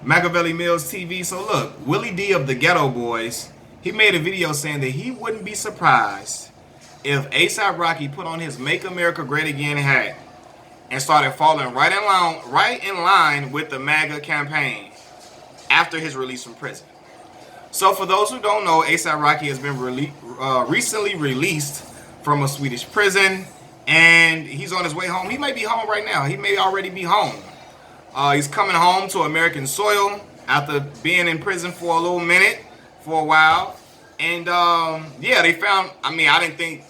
Machiavelli Mills TV. So look, Willie D of the Ghetto Boys, he made a video saying that he wouldn't be surprised if ASAP Rocky put on his Make America Great Again hat and started falling right in line with the MAGA campaign after his release from prison. So for those who don't know, ASAP Rocky has been recently released from a Swedish prison, and he's on his way home. He may be home right now. He may already be home. He's coming home to American soil after being in prison for a little minute, for a while. And yeah, they found. I mean, I didn't think.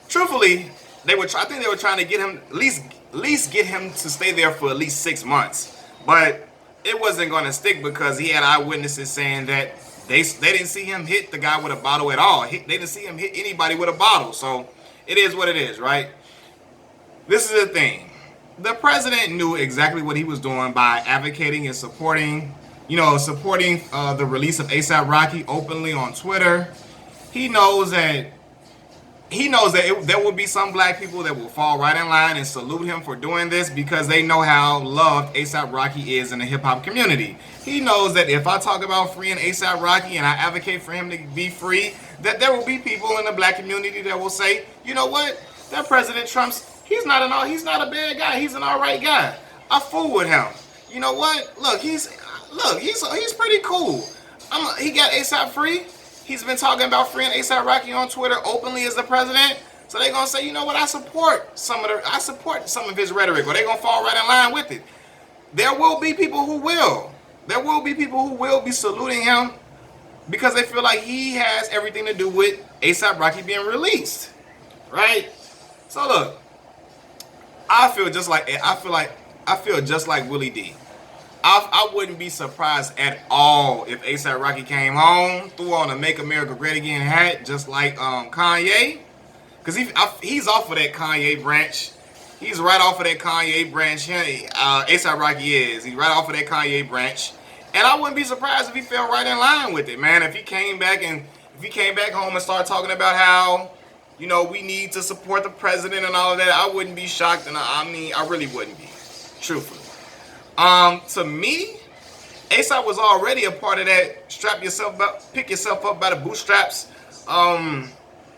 Truthfully, I think they were trying to get him at least get him to stay there for at least 6 months. But it wasn't going to stick because he had eyewitnesses saying that they didn't see him hit the guy with a bottle at all. They didn't see him hit anybody with a bottle. So it is what it is, right? This is the thing. The president knew exactly what he was doing by advocating and supporting the release of ASAP Rocky openly on Twitter. He knows that there will be some black people that will fall right in line and salute him for doing this because they know how loved ASAP Rocky is in the hip-hop community. He knows that if I talk about freeing ASAP Rocky and I advocate for him to be free, that there will be people in the black community that will say, you know what, that President Trump's, he's not a bad guy, he's an alright guy. I fool with him. You know what? Look, he's pretty cool. He got ASAP free. He's been talking about freeing ASAP Rocky on Twitter openly as the president. So they're gonna say, you know what, I support some of his rhetoric, or they're gonna fall right in line with it. There will be people who will. There will be people who will be saluting him because they feel like he has everything to do with ASAP Rocky being released. Right? So look, I feel just like Willie D. I wouldn't be surprised at all if ASAP Rocky came home, threw on a Make America Great Again hat, just like Kanye, because he's off of that Kanye branch. He's right off of that Kanye branch. ASAP Rocky is. He's right off of that Kanye branch, and I wouldn't be surprised if he fell right in line with it, man. If he came back home and started talking about how, you know, we need to support the president and all of that, I wouldn't be shocked, and I really wouldn't be, truthfully. To me, ASAP was already a part of that pick yourself up by the bootstraps,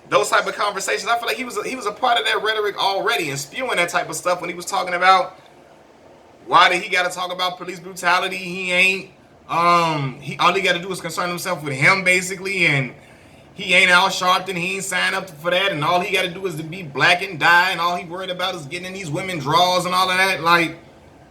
those type of conversations. I feel like he was a part of that rhetoric already and spewing that type of stuff when he was talking about why did he got to talk about police brutality. He ain't, all he got to do is concern himself with him, basically, and he ain't Al Sharpton, he ain't signed up for that, and all he got to do is to be black and die, and all he worried about is getting in these women draws and all of that. Like,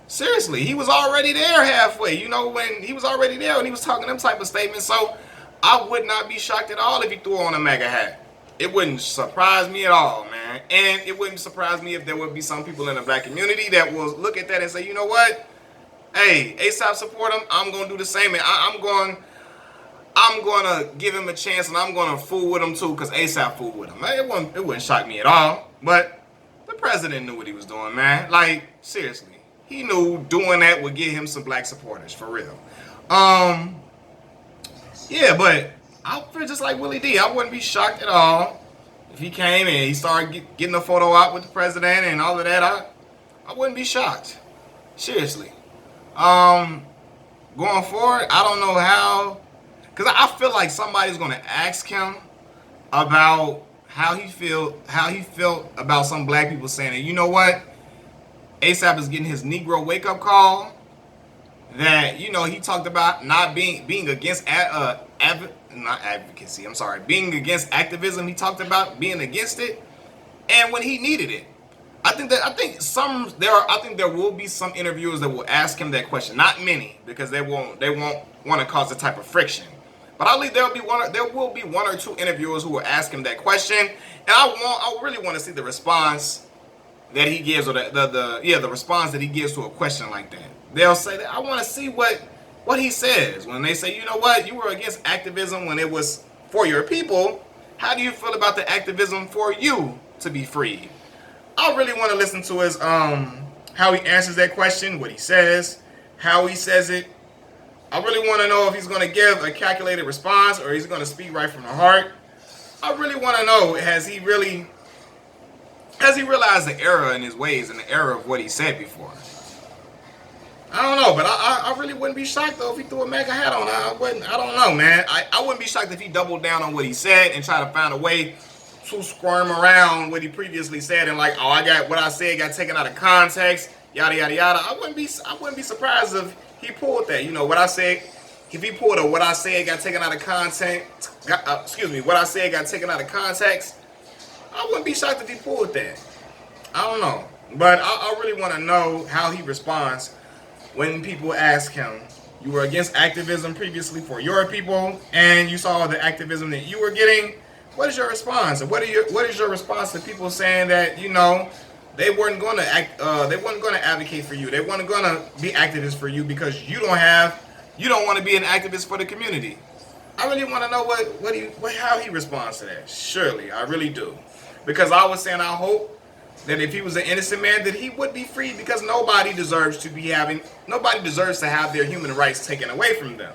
seriously, he was already there halfway. You know, when he was already there when he was talking them type of statements. So I would not be shocked at all if he threw on a MAGA hat. It wouldn't surprise me at all, man. And it wouldn't surprise me if there would be some people in the black community that will look at that and say, you know what? Hey, ASAP support him. I'm going to do the same. And I'm going to give him a chance, and I'm going to fool with him too because ASAP fooled with him. It wouldn't shock me at all. But the president knew what he was doing, man. Like, seriously. He knew doing that would get him some black supporters, for real. Yeah, but I feel just like Willie D. I wouldn't be shocked at all if he came and he started getting a photo out with the president and all of that. I wouldn't be shocked. Seriously. Going forward, I don't know how, because I feel like somebody's going to ask him about how he felt about some black people saying that, you know what, ASAP is getting his Negro wake-up call, that, you know, he talked about not being against advocacy. I'm sorry, being against activism. He talked about being against it, and when he needed it, I think there will be some interviewers that will ask him that question. Not many, because they won't want to cause the type of friction. But I believe there will be one or two interviewers who will ask him that question, and I really want to see the response that he gives, or the response that he gives to a question like that. They'll say that I want to see what he says when they say, you know what, you were against activism when it was for your people. How do you feel about the activism for you to be freed? I really want to listen to his how he answers that question, what he says, how he says it. I really want to know if he's going to give a calculated response or he's going to speak right from the heart. I really want to know, has he realized the error in his ways and the error of what he said before? I don't know, but I really wouldn't be shocked though if he threw a MAGA hat on. I wouldn't. I don't know, man. I wouldn't be shocked if he doubled down on what he said and tried to find a way to squirm around what he previously said and like, oh, I got what I said got taken out of context, yada yada yada. I wouldn't be surprised if he pulled that. You know what I said. If he pulled a what I said got taken out of content, what I said got taken out of context, I wouldn't be shocked if he pulled that. I don't know, but I really want to know how he responds when people ask him, you were against activism previously for your people, and you saw the activism that you were getting. What is your response? And what is your response to people saying that they weren't going to advocate for you, they weren't going to be activists for you because you don't want to be an activist for the community? I really want to know how he responds to that. Surely, I really do, because I was saying I hope that if he was an innocent man, that he would be freed, because nobody deserves to have their human rights taken away from them,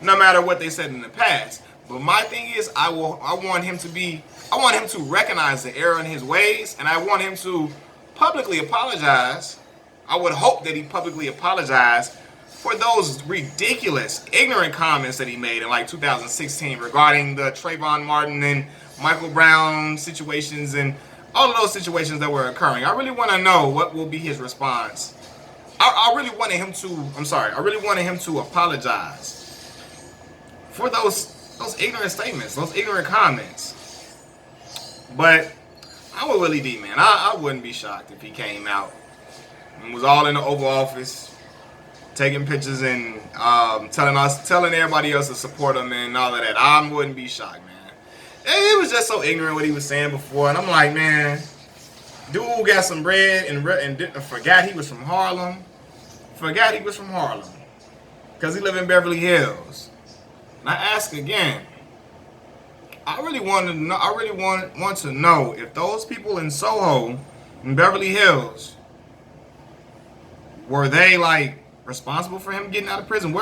no matter what they said in the past. But my thing is, I want him to recognize the error in his ways, and I want him to publicly apologize. I would hope that he publicly apologized for those ridiculous, ignorant comments that he made in like 2016 regarding the Trayvon Martin and Michael Brown situations and all of those situations that were occurring. I really want to know what will be his response. I really wanted him to apologize for those ignorant statements, those ignorant comments. But I'm with Willie D, man. I wouldn't be shocked if he came out and was all in the Oval Office, taking pictures and telling everybody else to support him and all of that. I wouldn't be shocked, man. It was just so ignorant what he was saying before, and I'm like, man, dude got some bread and forgot he was from Harlem. Forgot he was from Harlem because he lived in Beverly Hills. And I ask again, I really want to know if those people in Soho, in Beverly Hills, were they like responsible for him getting out of prison?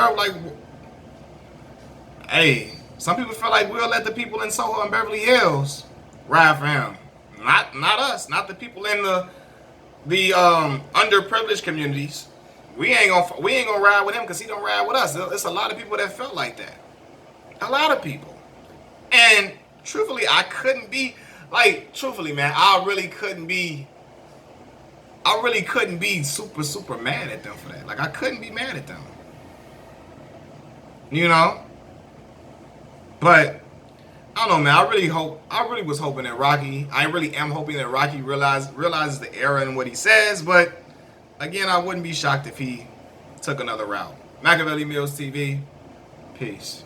Hey. Some people feel like we'll let the people in Soho and Beverly Hills ride for him. Not us. Not the people in the underprivileged communities. We ain't gonna ride with him because he don't ride with us. It's a lot of people that felt like that. A lot of people. And truthfully, I couldn't be man, I really couldn't be super mad at them for that. Like, I couldn't be mad at them. But I don't know, man. I really was hoping that Rocky. I really am hoping that Rocky realizes the error in what he says. But again, I wouldn't be shocked if he took another route. Machiavelli Mills TV. Peace.